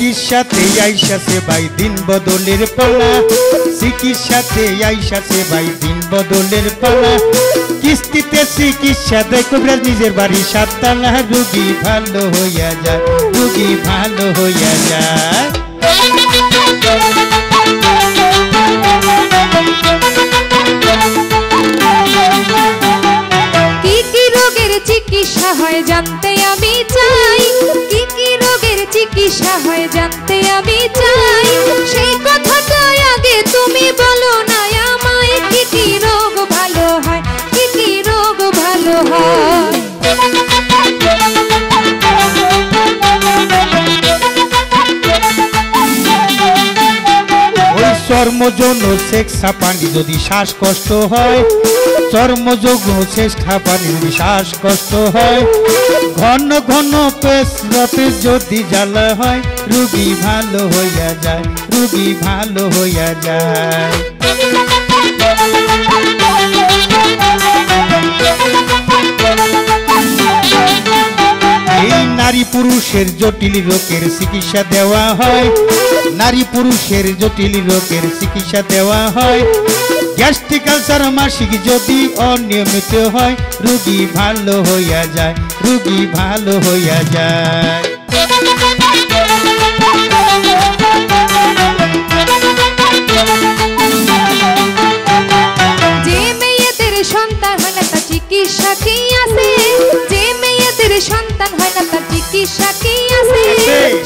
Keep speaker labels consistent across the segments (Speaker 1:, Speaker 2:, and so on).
Speaker 1: চিকিৎসাতে আইসাছে ভাই দিন বদলের পালা, চিকিৎসাতে আইসাছে ভাই দিন বদলের পালা। কিস্তিতে চিকিৎসা দেয় কবিরাজ নিজের বাড়ি সাততলা, রোগী ভালো হইয়া যায়, রোগী ভালো হইয়া যায়।
Speaker 2: কি কি রোগের চিকিৎসা হয় জানতে আমি চাই, কি কি রোগের চিকিৎসা হয় জানতে আমি চাই। সেই কথাটা আগে তুমি বলো না আমায়, কি কি রোগ ভালো হয়, কি কি রোগ ভালো হয়।
Speaker 1: চর্মযৌন সেক্সা পানি যদি শ্বাসকষ্ট হয়, চর্মযৌন সেক্সা পানি যদি শ্বাসকষ্ট হয়, ঘন ঘন পেশাবে যদি জ্বালা হয়, রোগী ভালো হইয়া যায়, রোগী ভালো হইয়া যায়। এই নারী পুরুষের জটিল রোগের চিকিৎসা দেওয়া হয়, নারী পুরুষের জটিল রোগের চিকিৎসা দেওয়া হয়। গ্যাস্ট্রিক আলসার মাসিক যদি অনিয়মিত হয়, রোগী ভালো হইয়া যায়, রোগী ভালো হইয়া যায়।
Speaker 2: যে মেয়েদের সন্তান হয় না তার চিকিৎসা কি আছে, যে মেয়েদের সন্তান হয় না তার চিকিৎসা কি আছে।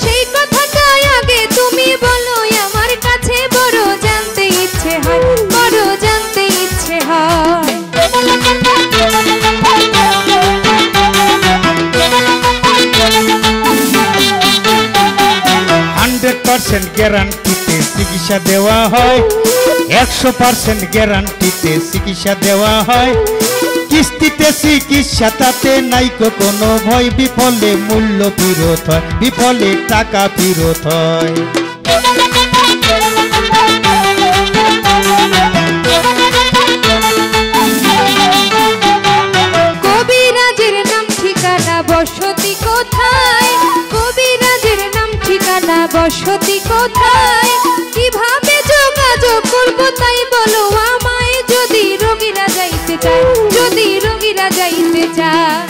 Speaker 2: সেই কথাটা আগে তুমি বলো আমার কাছে, বড় জানতে ইচ্ছে হয়, বড় জানতে ইচ্ছে হয়।
Speaker 1: 100% গ্যারান্টিতে চিকিৎসা দেওয়া হয়, 100% গ্যারান্টিতে চিকিৎসা দেওয়া হয়। কিস্তিতে চিকিৎসা তাতে নাই কোনো ভয়, বিফলে মূল্য ফেরত হয়, বিফলে টাকা ফেরত হয়।
Speaker 2: কবিরাজের নাম ঠিকানা বসতি কোথায়, কবিরাজের নাম ঠিকানা বসতি কোথায়। কিভাবে যোগাযোগ করবো তাই বলো আমায়, যদি রোগীরা যাইতে চায়, যদি রোগীরা যাইতে চায়।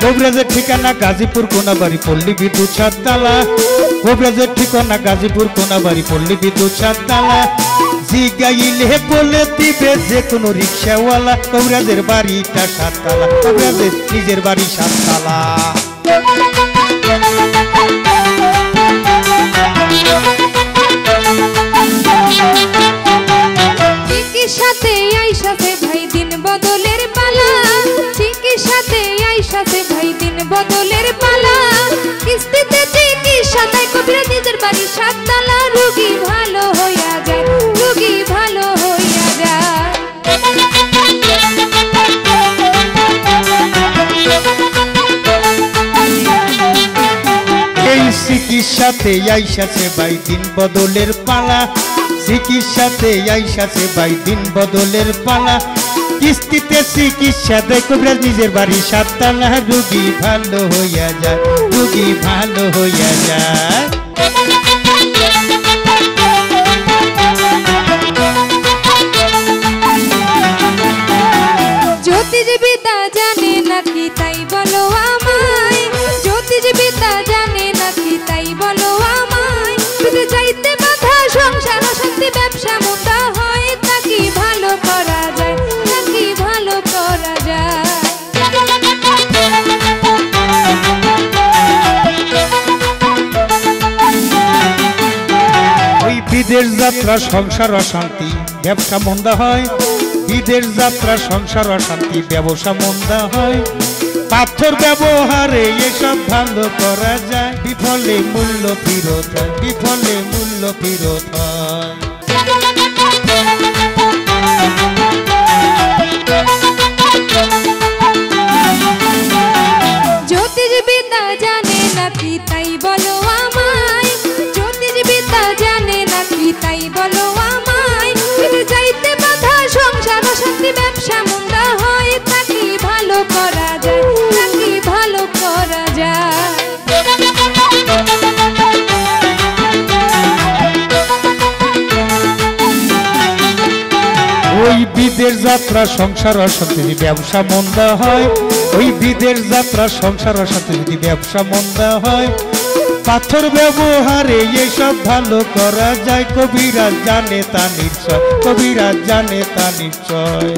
Speaker 1: কবিরাজের ঠিকানা গাজীপুর কোনাবাড়ি পল্লী বিদ্যুৎ সাততলা, কবিরাজের ঠিকানা গাজীপুর কোনাবাড়ি পল্লী বিদ্যুৎ সাততলা। জিগাইলে বলে দিবে যে কোনো রিক্সাওয়ালা, কবিরাজের বাড়িটা সাততলা, কবিরাজের নিজের বাড়ি সাততলা।
Speaker 2: চিকিৎসাতে আইসাছে ভাই দিন বদলের পালা, চিকিৎসাতে আইসাছে ভাই দিন বদলের পালা। কিস্তিতে চিকিৎসা তাই কবিরাজ নিজের বাড়ি সাততলা, রোগী ভালো হইয়া যায়, রোগী ভালো হইয়া যায়।
Speaker 1: এই চিকিৎসাতে আইসাছে ভাই দিন বদলের পালা, চিকিৎসাতে আইসাছে ভাই দিন বদলের পালা। কিস্তিতে চিকিৎসা দেয় কবিরাজ নিজের বাড়ি সাততলা, রোগী ভালো হইয়া যায়, রোগী ভালো হইয়া যায়।
Speaker 2: জ্যোতিষবিদ্যা জানে নাকি তাই বলো আমায়, জ্যোতিষবিদ্যা জানে নাকি তাই বলো আমায়। শুধু যাইতে বাধা সংসার অশান্তি ব্যবসা মোটা হয়, তাকে ভালো করা যায়, তাকে ভালো করা যায়।
Speaker 1: ওই বিদেশ যাত্রা সংসার অশান্তি ব্যবসা মন্দা হয়, বিদেশ যাত্রা সংসার অশান্তি ব্যবসা মন্দা হয়। পাথর ব্যবহারে এসব ভালো করা যায়, বিফলে মূল্য ফেরত হয়, বিফলে মূল্য ফেরত হয়।
Speaker 2: জ্যোতিষবিদ্যা জানে নাকি তাই বলো আমায়, জ্যোতিষবিদ্যা জানে নাকি তাই বলো আমায়। যাইতে বাধা সংসার অশান্তি ব্যবসা মন্দা হয়,
Speaker 1: ওই বিদেশ যাত্রা সংসার অশান্তি যদি ব্যবসা মন্দা হয়, ওই বিদেশ যাত্রা সংসার অশান্তি যদি ব্যবসা মন্দা হয়, পাথর ব্যবহারে এসব ভালো করা যায়। কবিরাজ জানে তা নিশ্চয়, কবিরাজ জানে তা নিশ্চয়।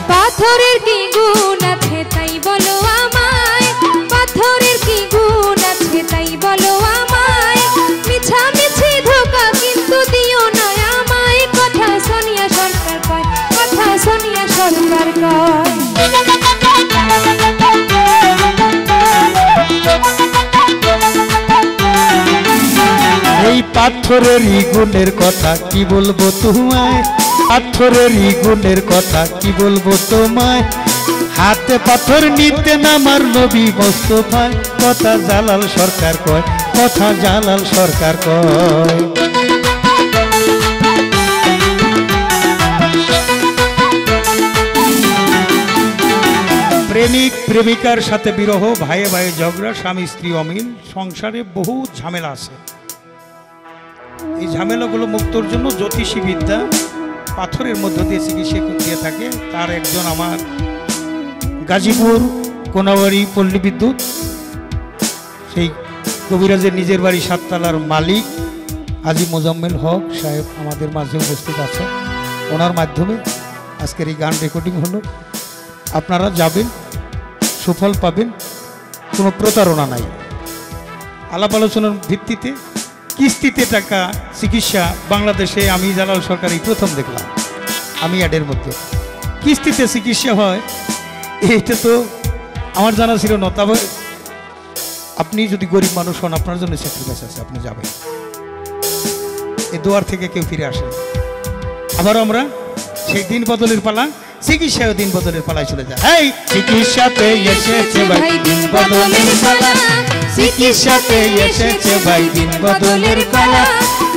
Speaker 2: পাথরের কি গুণ আছে তাই বলো আমায়, পাথরের কি গুণ আছে তাই বলো আমায়, মিছামিছি ধোঁকা কিন্তু দিও না আমায়। কথা সোনিয়া সরকার কয়, কথা সোনিয়া সরকার কয়।
Speaker 1: এই পাথরের গুণের কথা কি বলবো তোমায়, পাথরের গুণের কথা কি বলবো তোমায়। হাতে পাথর নিতে নামার নবী মোস্তফায়, কথা জালাল সরকার কয়, কথা জালাল সরকার কয়। প্রেমিক প্রেমিকার সাথে বিরহ, ভাইয়ে ভাইয়ে ঝগড়া, স্বামী স্ত্রী অমিল, সংসারে বহু ঝামেলা আছে। এই ঝামেলাগুলো মুক্তর জন্য জ্যোতিষী বিদ্যা পাথরের মধ্য দিয়ে চিকিৎসা দিয়ে থাকে। তার একজন আমার গাজীপুর কোনাবাড়ি পল্লী বিদ্যুৎ, সেই কবিরাজের নিজের বাড়ি সাততলার মালিক হাজী মোজাম্মেল হক সাহেব আমাদের মাঝে উপস্থিত আছে। ওনার মাধ্যমে আজকের এই গান রেকর্ডিং হলো। আপনারা যাবেন, সুফল পাবেন, কোনো প্রতারণা নাই। আলাপ আলোচনার ভিত্তিতে কিস্তিতে টাকা চিকিৎসা বাংলাদেশে আমি জালাল সরকারই প্রথম দেখলাম। আমি অ্যাডের মধ্যে কিস্তিতে চিকিৎসা হয়, এইটা তো আমার জানা ছিল না। তবে আপনি যদি গরিব মানুষ হন, আপনার জন্য স্যাক্রিফাইস আছে, আপনি যাবেন। এই দুয়ার থেকে কেউ ফিরে আসে। আবার আমরা সেই দিন বদলের পালা, চিকিৎসায় দিন বদলের পালায় চলে যায়। এই চিকিৎসাতে এসেছে ভাই দিন বদলের পালা, চিকিৎসাতে এসেছে ভাই দিন বদলের পালা।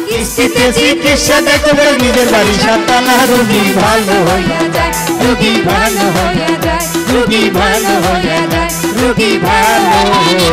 Speaker 1: কিস্তিতে চিকিৎসা দেখবে নিজের বাড়ি সাততলা, রোগী ভালো হইয়া যায়, রোগী ভালো হইয়া যায়, রোগী ভালো হইয়া যায়, রোগী ভালো